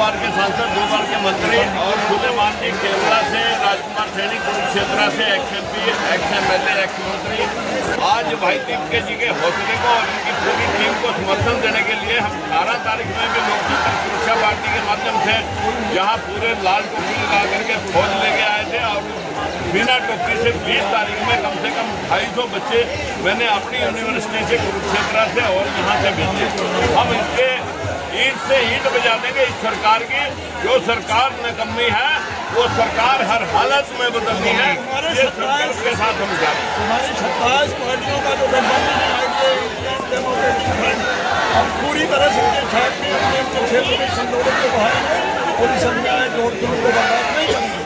बार के सांसद, 2 बार के मंत्री और सुलेमान जी केरला से, राजकुमार सैनी कुरुक्षेत्र से, एक्स MLA, एक्स मंत्री, आज भाई दीपके जी के हौसले को और उनकी पूरी टीम को समर्थन देने के लिए हम 18 तारीख में भी लोकतंत्र सुरक्षा पार्टी के माध्यम से यहाँ पूरे लाल टोपी लगा करके फौज लेके आए थे और बिना टोपी से 20 तारीख में कम से कम 250 बच्चे मैंने अपनी यूनिवर्सिटी से, कुरुक्षेत्र से और यहाँ से भेजे। हम इसके ईंट से ईंट बजा देंगे इस सरकार की। जो सरकार निकम्मी है वो सरकार हर हालत में बदलनी है। ये सरकार के साथ हम जा रहे हैं। हमारी 27 पार्टियों का जो पूरी तरह से क्षेत्र में संगठन को बढ़ाएंगे, पुलिस अन्याय को बर्दाश्त नहीं करेंगे।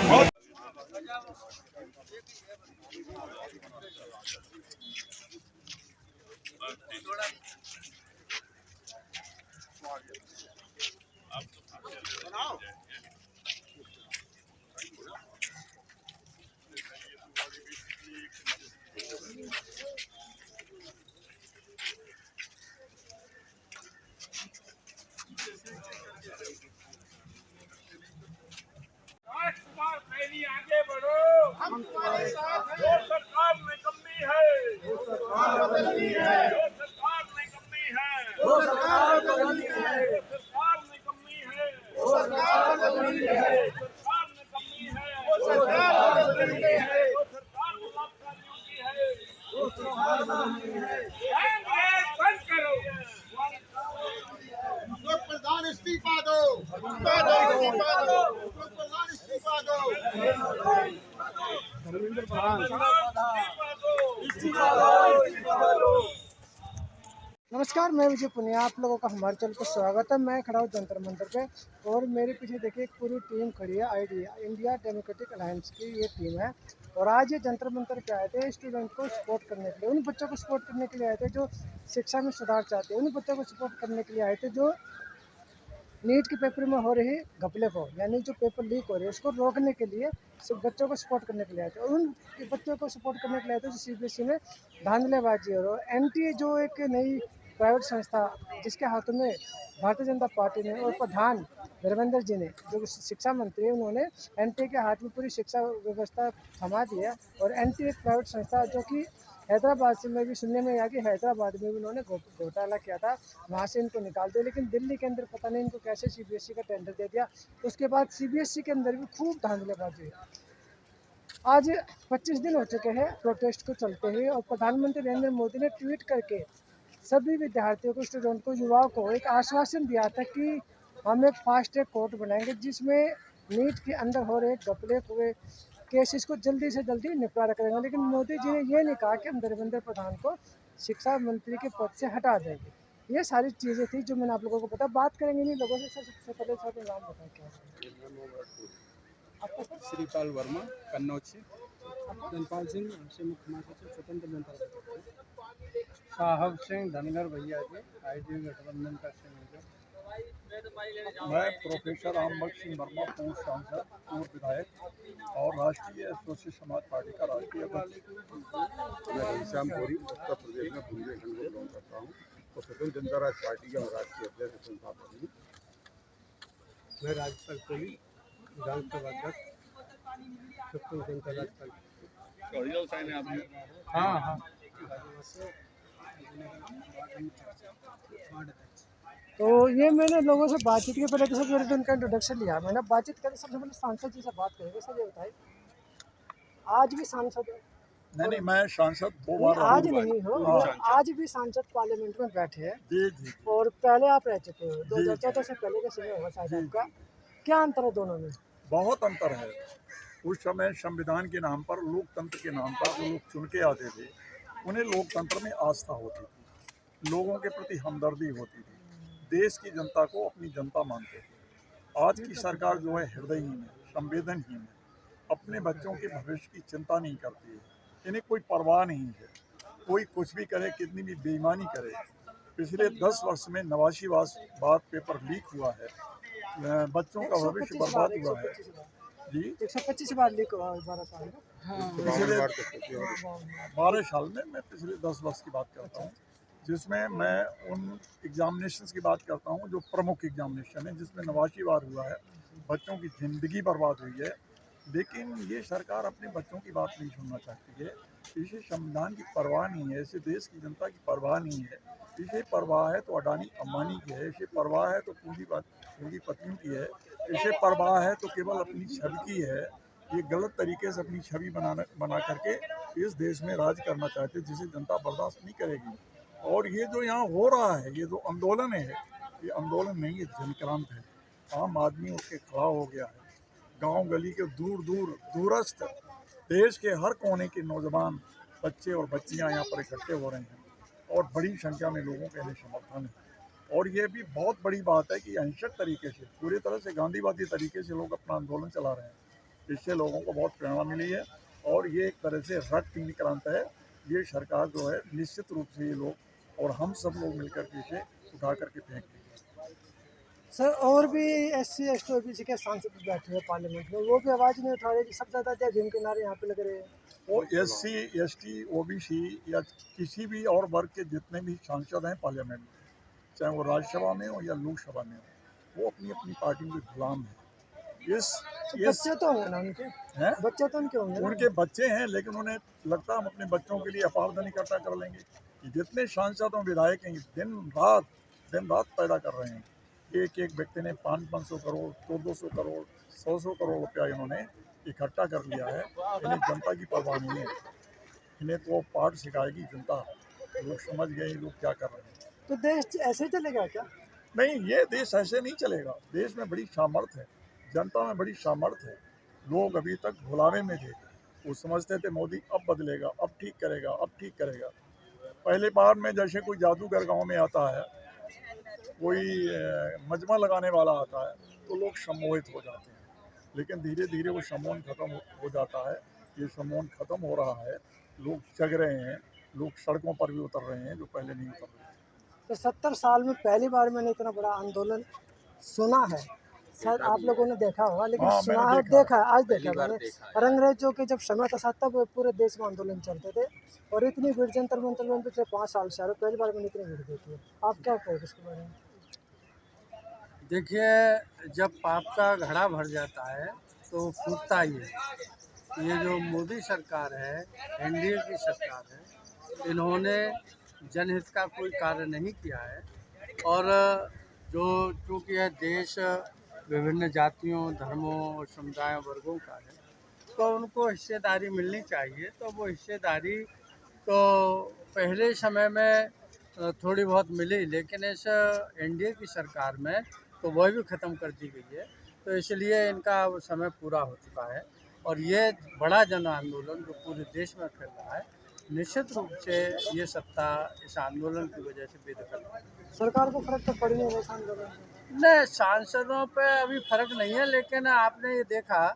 आगे बढ़ो, हम तुम्हारे साथ हैं। जो सरकार निकम्मी है, जो सरकार बदलनी है, जो सरकार निकम्मी है, जो सरकार बदलनी है, जो सरकार निकम्मी है, जो सरकार बदलनी है, सरकार निकम्मी है, जो सरकार बदलनी है, जो सरकार बलात्कारियों की है, जो सरकार बदलनी है। बंद करो, लोक प्रधान इस्तीफा दो, इस्तीफा दो, लोक प्रधान इस्तीफा दो। नमस्कार, मैं विजय पुनिया, आप लोगों का हमारे चैनल पर स्वागत है। मैं खड़ा हूँ जंतर मंतर पे और मेरे पीछे देखिए एक पूरी टीम खड़ी है। आईडिया इंडिया डेमोक्रेटिक अलायंस की ये टीम है और आज ये जंतर मंतर पे आए थे स्टूडेंट को सपोर्ट करने के लिए, उन बच्चों को सपोर्ट करने के लिए आए थे जो शिक्षा में सुधार चाहते हैं, उन बच्चों को सपोर्ट करने के लिए आए थे जो नीट के पेपर में हो रही घपले को, यानी जो पेपर लीक हो रहे हैं उसको रोकने के लिए सब बच्चों को सपोर्ट करने के लिए आए थे। और उन बच्चों को सपोर्ट करने के लिए आए थे जो CBSE में धांधलेबाजी और NTA जो एक नई प्राइवेट संस्था जिसके हाथों में भारतीय जनता पार्टी ने और प्रधान धर्मेंद्र जी ने जो शिक्षा मंत्री है उन्होंने NTA के हाथ में पूरी शिक्षा व्यवस्था थमा दी है। और NTA एक प्राइवेट संस्था जो कि हैदराबाद से में भी सुनने में आया कि हैदराबाद में भी उन्होंने घोटाला किया था, वहाँ से इनको निकाल दिया। लेकिन दिल्ली के अंदर पता नहीं इनको कैसे CBSE का टेंडर दे दिया। उसके बाद CBSE के अंदर भी खूब धांधलेबाजी हुई। आज 25 दिन हो चुके हैं प्रोटेस्ट को चलते हुए और प्रधानमंत्री नरेंद्र मोदी ने ट्वीट करके सभी विद्यार्थियों को, स्टूडेंट को, युवाओं को एक आश्वासन दिया था कि हम एक फास्ट ट्रैक कोर्ट बनाएंगे जिसमें नीट के अंदर हो रहे घपले हुए केसेस को जल्दी से जल्दी निपटारा करेंगे। लेकिन मोदी जी ने ये नहीं कहा कि हम धर्मेंद्र प्रधान को शिक्षा मंत्री के पद से हटा देंगे। ये सारी चीज़ें थी जो मैंने आप लोगों को पता। बात करेंगे इन लोगों से। सबसे पहले सर नाम बताएं क्या आपका? श्रीपाल वर्मा, कन्नौज से। धनपाल सिंह से मुख्य महासचिव स्वतंत्र जनता पार्टी। साहब सिंह धनगर भैया जी, आईडी गठबंधन का संयोजक। मैं प्रोफेसर रामबख्श सिंह वर्मा, पूर्व सांसद, पूर्व विधायक और राष्ट्रीय सोशल समाज पार्टी का राष्ट्रीय अध्यक्ष। मैं घनश्याम पुरी, उत्तर प्रदेश में बुंदेलखंड से बिलोंग करता हूँ और स्वतंत्र जनता राष्ट्र पार्टी का राष्ट्रीय अध्यक्ष संस्था हूँ। मैं राजपाल कोली, विधानसभा अध्यक्ष, स्वतंत्र जनता राष्ट्र पार्टी। हाँ। तो ये मैंने लोगों से बातचीत के पहले तो सबसे पहले तो उनका इंट्रोडक्शन लिया। मैंने बातचीत करी, सबसे पहले सांसद जी से बात करेंगे। सर ये बताइए, आज भी सांसद नहीं, मैं सांसद 2 बार आज नहीं हो, आज भी सांसद पार्लियामेंट में बैठे हैं जी। और पहले आप रह चुके हो 2014 से पहले का समय होगा शायद आपका। क्या अंतर है दोनों में? बहुत अंतर है। उस समय संविधान के नाम पर, लोकतंत्र के नाम पर वो लोग चुन के आते थे, उन्हें लोकतंत्र में आस्था होती थी, लोगों के प्रति हमदर्दी होती थी, देश की जनता को अपनी जनता मानते थे। आज की सरकार जो है हृदयहीन है, संवेदनहीन है, अपने बच्चों के भविष्य की चिंता नहीं करती है, इन्हें कोई परवाह नहीं है। कोई कुछ भी करे, कितनी भी बेईमानी करे। पिछले 10 वर्ष में 89 बार पेपर लीक हुआ है, बच्चों का भविष्य बर्बाद हुआ है जी। 125 बार लीक हुआ 12 साल में। पिछले 12 साल में, मैं पिछले 10 वर्ष की बात करता हूँ। जिसमें मैं उन एग्जामिनेशंस की बात करता हूँ जो प्रमुख एग्जामिनेशन है, जिसमें 89 बार हुआ है, बच्चों की ज़िंदगी बर्बाद हुई है। लेकिन ये सरकार अपने बच्चों की बात नहीं सुनना चाहती है। इसे संविधान की परवाह नहीं है, इसे देश की जनता की परवाह नहीं है। इसे परवाह है तो अडानी अंबानी की है, इसे परवाह है तो पूंजीपतियों की है, इसे परवाह है तो केवल अपनी छवि की है। ये गलत तरीके से अपनी छवि बना करके इस देश में राज करना चाहते हैं, जिसे जनता बर्दाश्त नहीं करेगी। और ये जो यहाँ हो रहा है, ये जो आंदोलन है, ये आंदोलन नहीं, ये जनक्रांत है। आम आदमी उठ के खड़ा हो गया है। गांव गली के दूरस्थ देश के हर कोने के नौजवान, बच्चे और बच्चियां यहाँ पर इकट्ठे हो रहे हैं और बड़ी संख्या में लोगों का इन्हें समर्थन है। और ये भी बहुत बड़ी बात है कि अहिंसक तरीके से, पूरी तरह से गांधीवादी तरीके से लोग अपना आंदोलन चला रहे हैं। इससे लोगों को बहुत प्रेरणा मिली है और ये एक तरह से रक्त क्रांत है। ये सरकार जो है, निश्चित रूप से ये लोग और हम सब लोग मिलकर के इसे उठा करके फेंक देंगे। सर, और भी SC ST OBC के सांसद बैठे हैं पार्लियामेंट में, वो भी आवाज़ नहीं उठा रहे कि सबसे ज़्यादा भीम के नारे यहाँ पे लग रहे हैं। और SC ST OBC या किसी भी और वर्ग के जितने भी सांसद हैं पार्लियामेंट में, चाहे वो राज्यसभा में हो या लोकसभा में हो, वो अपनी अपनी पार्टी के गुलाम हैं। बच्चे तो होंगे ना उनके, हैं, बच्चे तो उनके होंगे ना? उनके बच्चे हैं, लेकिन उन्हें लगता है हम अपने बच्चों के लिए अपार धन इकट्ठा कर लेंगे। ये जितने सांसद और विधायक हैं, दिन रात पैदा कर रहे हैं। एक व्यक्ति ने 500 करोड़, 200 करोड़, 100 करोड़ रुपया इन्होंने इकट्ठा कर लिया है। इन्हें जनता की परवाह नहीं है, इन्हें तो पाठ सिखाएगी जनता। लोग समझ गए लोग क्या कर रहे हैं। तो देश ऐसे ही चलेगा क्या? नहीं, ये देश ऐसे नहीं चलेगा। देश में बड़ी सामर्थ्य है, जनता में बड़ी सामर्थ्य है। लोग अभी तक भुलावे में थे, वो समझते थे मोदी अब बदलेगा, अब ठीक करेगा, अब ठीक करेगा। पहले बार में जैसे कोई जादूगर गांव में आता है, कोई मजमा लगाने वाला आता है, तो लोग सम्मोहित हो जाते हैं। लेकिन धीरे धीरे वो सम्मोहन खत्म हो जाता है। ये सम्मोहन खत्म हो रहा है, लोग जग रहे हैं, लोग सड़कों पर भी उतर रहे हैं जो पहले नहीं उतर रहे थे। तो 70 साल में पहली बार मैंने इतना बड़ा आंदोलन सुना है। शायद आप लोगों ने देखा होगा, लेकिन हाँ, सुना मैंने है, देखा देखा है, आज देखा मैंने। अंग्रेजों के जब समय था तब पूरे देश में आंदोलन चलते थे और इतनी भीड़ जंतर मंतर में पिछले 5 साल से आ रही, पहली बार मैंने इतनी भीड़ देखी है। आप क्या कहोगे इसके बारे में? देखिए, जब पाप का घड़ा भर जाता है तो वो फूटता ही है। ये जो मोदी सरकार है, NDA की सरकार है, इन्होंने जनहित का कोई कार्य नहीं किया है। और जो चूँकि यह देश विभिन्न जातियों, धर्मों और समुदायों, वर्गों का है, तो उनको हिस्सेदारी मिलनी चाहिए। तो वो हिस्सेदारी तो पहले समय में थोड़ी बहुत मिली, लेकिन इस NDA की सरकार में तो वह भी ख़त्म कर दी गई है। तो इसलिए इनका वो समय पूरा हो चुका है और ये बड़ा जन आंदोलन जो पूरे देश में फैल रहा है, निश्चित रूप से ये सत्ता इस आंदोलन की वजह से बेदखल है। सरकार को फर्क तो पड़ नहीं रहा आंदोलन से? नहीं, सांसदों पे अभी फर्क नहीं है, लेकिन आपने ये देखा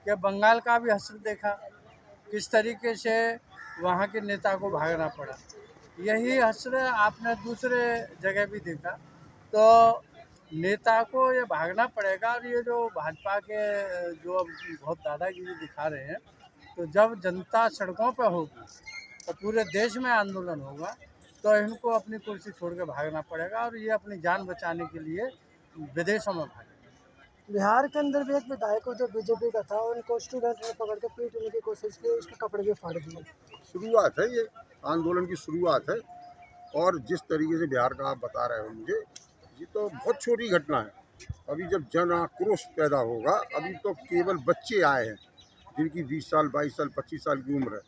कि बंगाल का भी हश्र देखा, किस तरीके से वहाँ के नेता को भागना पड़ा। यही हश्र आपने दूसरे जगह भी देखा। तो नेता को ये भागना पड़ेगा। और ये जो भाजपा के जो अब बहुत दादागिरी दिखा रहे हैं, तो जब जनता सड़कों पर होगी और पूरे देश में आंदोलन होगा, तो इनको अपनी कुर्सी छोड़ के भागना पड़ेगा और ये अपनी जान बचाने के लिए विदेशों में भागेंगे। बिहार के अंदर भी एक विधायक जो BJP का था, उनको स्टूडेंट ने पकड़ के पीटने की कोशिश की, उसके कपड़े भी फाड़ दिए। शुरुआत है, ये आंदोलन की शुरुआत है। और जिस तरीके से बिहार का आप बता रहे हो मुझे, ये तो बहुत छोटी घटना है। अभी जब जन आक्रोश पैदा होगा, अभी तो केवल बच्चे आए हैं जिनकी 20 साल, 22 साल, 25 साल की उम्र है।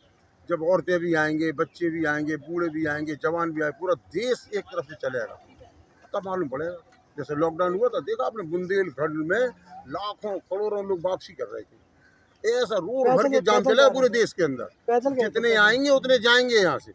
जब औरतें भी आएंगे, बच्चे भी आएंगे, बूढ़े भी आएंगे, जवान भी आए, पूरा देश एक तरफ से चलेगा, तब मालूम पड़ेगा। जैसे लॉकडाउन हुआ था, देखा आपने, बुंदेलखंड में लाखों करोड़ों लोग वापसी कर रहे थे। ऐसा रोड भर के जाम चलेगा पूरे देश के अंदर। जितने आएंगे उतने जाएंगे यहाँ से,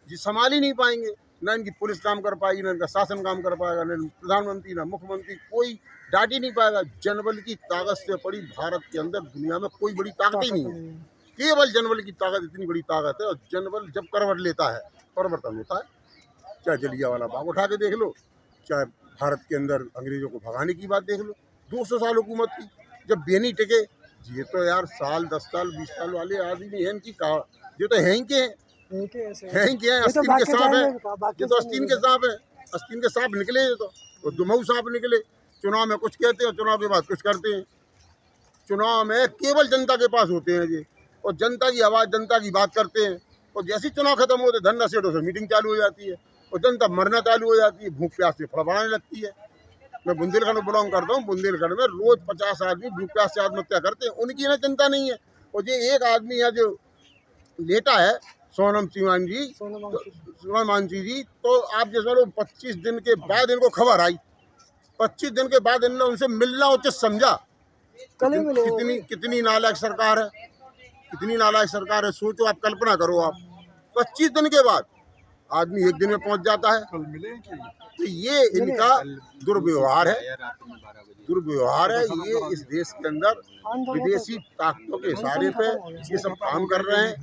जी संभाल ही नहीं पाएंगे। ना इनकी पुलिस काम कर पाएगी, ना इनका शासन काम कर पाएगा, ना प्रधानमंत्री, ना मुख्यमंत्री, कोई डांट ही नहीं पाएगा। जनबल की ताकत से पड़ी भारत के अंदर दुनिया में कोई बड़ी ताकत ही नहीं है। केवल जनबल की ताकत इतनी बड़ी ताकत है। और जनबल जब करवट लेता है, परिवर्तन होता है। चाहे जलियांवाला बाग उठा के देख लो, चाहे भारत के अंदर अंग्रेजों को भगाने की बात देख लो, 200 साल हुकूमत की, जब बेनी टिके। ये तो यार साल, 10 साल, 20 साल वाले आदमी हैं, इनकी कहा, ये तो हैं ही के ठीक है ऐसे है ही क्या है, ये तो आस्तीन के बाकी सांप है, जाएंगे कहा, बाकी ये तो सब आस्तीन के सांप है, आस्तीन के सांप निकले ये तो, वो दुमऊ सांप निकले। चुनाव में कुछ कहते हैं और चुनाव के बाद कुछ करते हैं। चुनाव में केवल जनता के पास होते हैं ये, और जनता की आवाज़, जनता की बात करते हैं, और जैसे ही चुनाव खत्म होते धन्ना सेठों से मीटिंग चालू हो जाती है, और जनता मरना चालू हो जाती है, भूख प्यास से फड़फड़ाने लगती है। मैं बुंदेलखंड में बिलोंग करता हूँ, बुंदेलखंड में रोज 50 आदमी भूख प्यास से आत्महत्या करते हैं, उनकी ना चिंता नहीं है। और ये एक आदमी है जो लेटा है, सोनम चौहान जी, सोनम मांझी जी, तो आप जैसे लोग 25 दिन के बाद इनको खबर आई, 25 दिन के बाद इन्होंने उनसे मिलना उचित समझा। कल ही मिले वो। कितनी नालायक सरकार है, कितनी नालायक सरकार है। सोचो आप, कल्पना करो आप, 25 दिन के बाद आदमी एक दिन में पहुंच जाता है। कल मिले हैं कि तो ये इनका दुर्व्यवहार है, दुर्व्यवहार है। ये इस देश के अंदर विदेशी ताकतों के इशारे पे ये सब काम कर रहे हैं।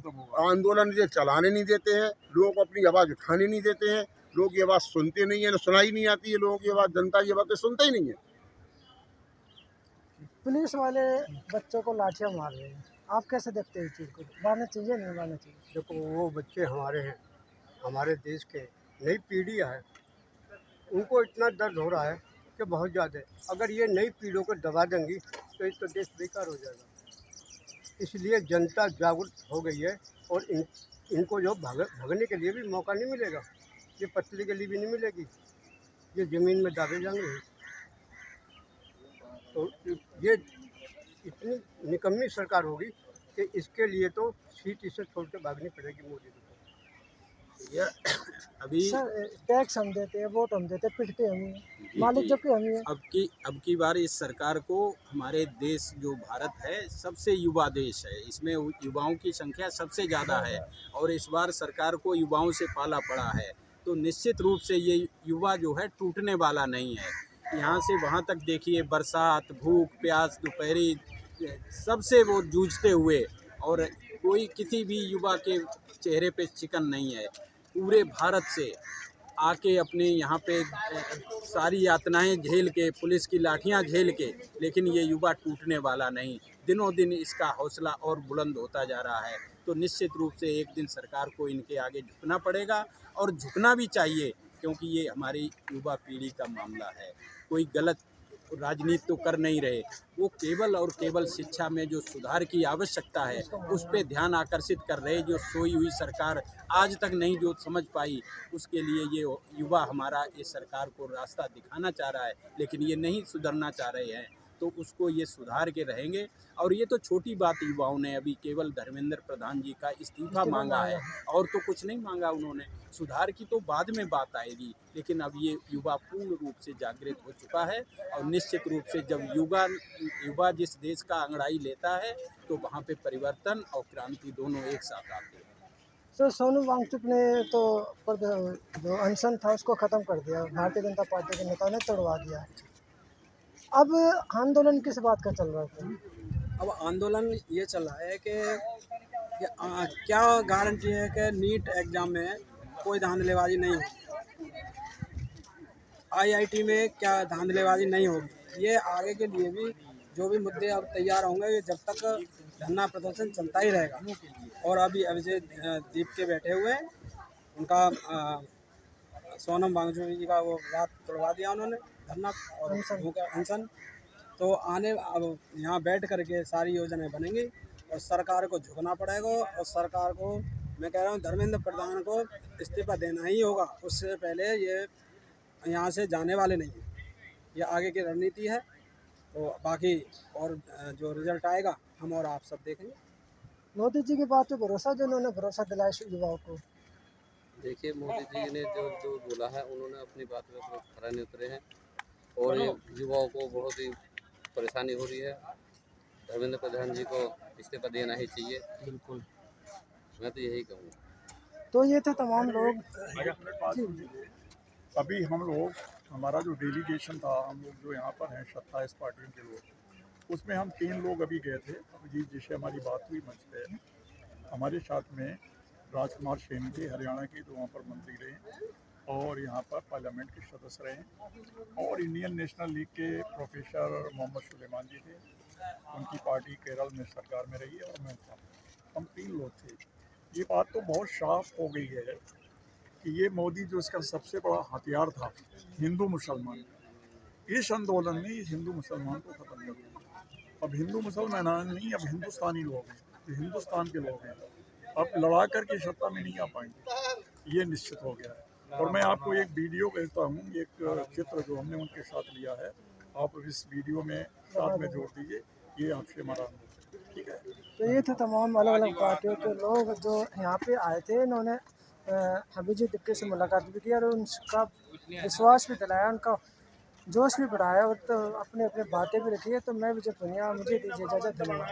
आंदोलन ये चलाने नहीं देते हैं, लोगों को अपनी आवाज़ उठाने नहीं देते हैं, लोगों की आवाज़ सुनते नहीं है, सुनाई नहीं आती है लोगों की आवाज़, जनता की बातें सुनते ही नहीं है। पुलिस वाले बच्चों को लाठियां मार रहे हैं, आप कैसे देखते हैं इस चीज़ को? मारना चाहिए नहीं मारना चाहिए? देखो, वो बच्चे हमारे हैं, हमारे देश के नई पीढ़ी है, उनको इतना दर्द हो रहा है कि बहुत ज़्यादा। अगर ये नई पीढ़ियों को दबा देंगी तो इस तो देश बेकार हो जाएगा। इसलिए जनता जागरूक हो गई है, और इनको जो भगने के लिए भी मौका नहीं मिलेगा, ये पतली गली भी नहीं मिलेगी, ये ज़मीन में दाबे जाएंगे। तो ये इतनी निकम्मी सरकार होगी कि इसके लिए तो सीट इसे छोड़ के भागनी पड़ेगी मोदी को। ये अभी सर टैक्स हम देते हैं, वोट हम देते हैं, पिटते हम ही हैं, मालिक जबकि हम ही हैं। अब की बार इस सरकार को, हमारे देश जो भारत है सबसे युवा देश है, इसमें युवाओं की संख्या सबसे ज़्यादा है, और इस बार सरकार को युवाओं से पाला पड़ा है। तो निश्चित रूप से ये युवा जो है टूटने वाला नहीं है। यहाँ से वहाँ तक देखिए, बरसात, भूख प्यास, दोपहरी, सबसे वो जूझते हुए, और कोई किसी भी युवा के चेहरे पे चिकन नहीं है। पूरे भारत से आके अपने यहाँ पे सारी यातनाएं झेल के, पुलिस की लाठियाँ झेल के, लेकिन ये युवा टूटने वाला नहीं। दिनों दिन इसका हौसला और बुलंद होता जा रहा है। तो निश्चित रूप से एक दिन सरकार को इनके आगे झुकना पड़ेगा, और झुकना भी चाहिए, क्योंकि ये हमारी युवा पीढ़ी का मामला है। कोई गलत राजनीति तो कर नहीं रहे, वो केवल और केवल शिक्षा में जो सुधार की आवश्यकता है उस पे ध्यान आकर्षित कर रहे। जो सोई हुई सरकार आज तक नहीं जो समझ पाई, उसके लिए ये युवा हमारा इस सरकार को रास्ता दिखाना चाह रहा है, लेकिन ये नहीं सुधरना चाह रहे हैं, तो उसको ये सुधार के रहेंगे। और ये तो छोटी बात, युवाओं ने अभी केवल धर्मेंद्र प्रधान जी का इस्तीफा मांगा है, और तो कुछ नहीं मांगा उन्होंने। सुधार की तो बाद में बात आएगी, लेकिन अब ये युवा पूर्ण रूप से जागृत हो चुका है, और निश्चित रूप से जब युवा जिस देश का अंगड़ाई लेता है, तो वहाँ पे परिवर्तन और क्रांति दोनों एक साथ आते हैं। सर सोनम वांगचुक ने तो जो अनशन था उसको ख़त्म कर दिया, भारतीय जनता पार्टी के नेताओं ने तोड़वा दिया। अब आंदोलन किस बात का चल रहा था? अब आंदोलन ये चल रहा है कि क्या गारंटी है कि नीट एग्ज़ाम में कोई धांधलेबाजी नहीं होगी, आईआईटी में क्या धांधलेबाजी नहीं होगी। ये आगे के लिए भी जो भी मुद्दे अब तैयार होंगे, ये जब तक धरना प्रदर्शन चलता ही रहेगा। और अभी अभिषेक दीप के बैठे हुए हैं, उनका सोनम वांगचुक जी का वो रात तोड़वा दिया उन्होंने, धरना और अनशन। तो आने अब यहाँ बैठ करके सारी योजनाएं बनेंगी, और सरकार को झुकना पड़ेगा, और सरकार को, मैं कह रहा हूँ धर्मेंद्र प्रधान को इस्तीफा देना ही होगा। उससे पहले ये यहाँ से जाने वाले नहीं हैं, ये आगे की रणनीति है। तो बाकी और जो रिजल्ट आएगा हम और आप सब देखेंगे। मोदी जी की बात पे भरोसा, जो उन्होंने भरोसा दिलाया युवाओं को। देखिए, मोदी जी ने जो बोला है, उन्होंने अपनी बात पे खरा नहीं उतरे हैं, और ये युवाओं को बहुत ही परेशानी हो रही है। धर्मेंद्र प्रधान जी को इस्तीफा देना ही चाहिए, बिल्कुल, मैं तो यही कहूँगा। तो ये थे तमाम लोग। अभी हम लोग, हमारा जो डेलीगेशन था, हम लोग जो यहाँ पर हैं 27 पार्टियों के लोग, उसमें हम 3 लोग अभी गए थे। अभिजीत जी से हमारी बात हुई मंच पे। हमारे साथ में राजकुमार सेन जी, हरियाणा के, जो वहाँ पर मंत्री रहे और यहाँ पर पार्लियामेंट के सदस्य रहे, और इंडियन नेशनल लीग के प्रोफेसर मोहम्मद सुलेमान जी थे, उनकी पार्टी केरल में सरकार में रही है, और मैं था। हम 3 लोग थे। ये बात तो बहुत साफ हो गई है कि ये मोदी जो इसका सबसे बड़ा हथियार था हिंदू मुसलमान, इस आंदोलन ने इस हिंदू मुसलमान को खत्म कर दिया। अब हिंदू मुसलमान नहीं, अब हिंदुस्तानी लोग हैं, जो हिंदुस्तान के लोग हैं, अब लड़ा करके सत्ता में नहीं आ पाएंगे, ये निश्चित हो गया है। और मैं आपको एक वीडियो भेजता हूँ, एक चित्र जो हमने उनके साथ लिया है, आप इस वीडियो में साथ में जोड़ दीजिए, ये आपसे हमारा अनुरोध है, ठीक है। तो ये थे तमाम अलग अलग पार्टियों के लोग जो यहाँ पे आए थे। इन्होंने हबीब दिक्के से मुलाकात भी की और उनका विश्वास भी दिलाया, उनका जोश भी बढ़ाया और तो अपने अपने बातें भी रखी है। तो मैं विजय पुनिया, मुझे दीजिए इजाज़त, धन्यवाद।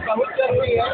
बहुत जरूरी है।